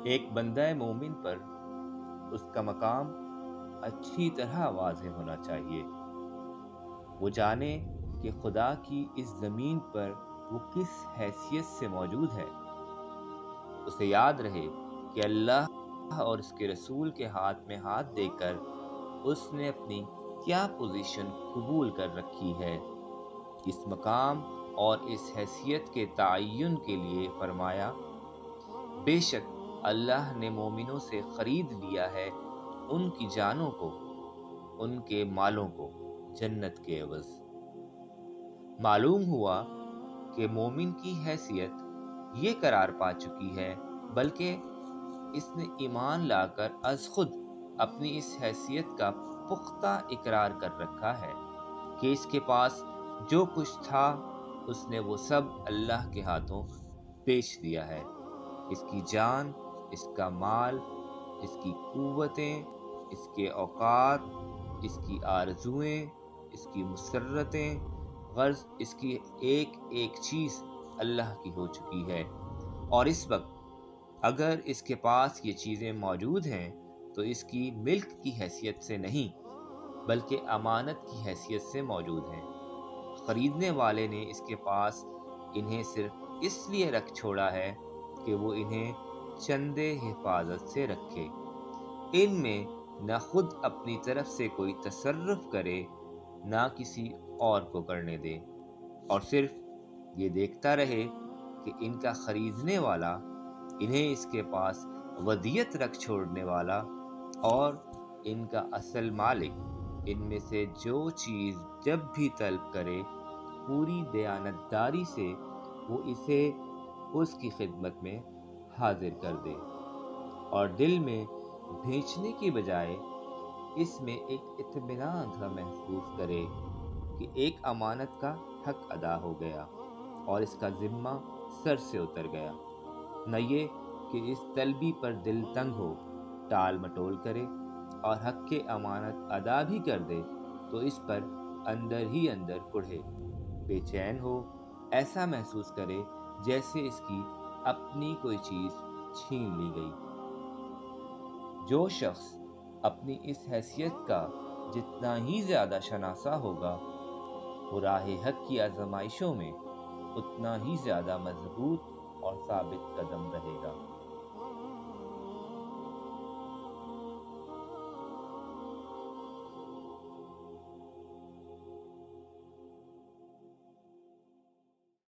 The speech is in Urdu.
ایک بندہ مومن پر اس کا مقام اچھی طرح واضح ہونا چاہیے۔ وہ جانے کہ خدا کی اس زمین پر وہ کس حیثیت سے موجود ہے۔ اسے یاد رہے کہ اللہ اور اس کے رسول کے ہاتھ میں ہاتھ دے کر اس نے اپنی کیا پوزیشن قبول کر رکھی ہے۔ اس مقام اور اس حیثیت کے تعین کے لیے فرمایا، بے شک اللہ نے مومنوں سے خرید لیا ہے ان کی جانوں کو، ان کے مالوں کو جنت کے عوض۔ معلوم ہوا کہ مومن کی حیثیت یہ قرار پا چکی ہے، بلکہ اس نے ایمان لا کر از خود اپنی اس حیثیت کا پختہ اقرار کر رکھا ہے کہ اس کے پاس جو کچھ تھا اس نے وہ سب اللہ کے ہاتھوں بیچ دیا ہے۔ اس کی جان، اس کا مال، اس کی قوتیں، اس کے اوقات، اس کی آرزوئیں، اس کی مسرتیں، غرض اس کی ایک ایک چیز اللہ کی ہو چکی ہے، اور اس وقت اگر اس کے پاس یہ چیزیں موجود ہیں تو اس کی ملک کی حیثیت سے نہیں بلکہ امانت کی حیثیت سے موجود ہیں۔ خریدنے والے نے اس کے پاس انہیں صرف اس لیے رکھ چھوڑا ہے کہ وہ انہیں چندے حفاظت سے رکھے، ان میں نہ خود اپنی طرف سے کوئی تصرف کرے نہ کسی اور کو کرنے دے، اور صرف یہ دیکھتا رہے کہ ان کا خریدنے والا، انہیں اس کے پاس ودیعت رکھ چھوڑنے والا اور ان کا اصل مالک ان میں سے جو چیز جب بھی طلب کرے پوری دیانتداری سے وہ اسے اس کی خدمت میں حاضر کر دے، اور دل میں بھیجنے کی بجائے اس میں ایک اطمینان سا محسوس کرے کہ ایک امانت کا حق ادا ہو گیا اور اس کا ذمہ سر سے اتر گیا، نہ یہ کہ اس طلبی پر دل تنگ ہو، ٹال مٹول کرے، اور حق کے امانت ادا بھی کر دے تو اس پر اندر ہی اندر کڑھے، بے چین ہو، ایسا محسوس کرے جیسے اس کی اپنی کوئی چیز چھین لی گئی۔ جو شخص اپنی اس حیثیت کا جتنا ہی زیادہ شناسا ہوگا وہ راہ حق کی آزمائشوں میں اتنا ہی زیادہ مضبوط اور ثابت قدم رہے گا۔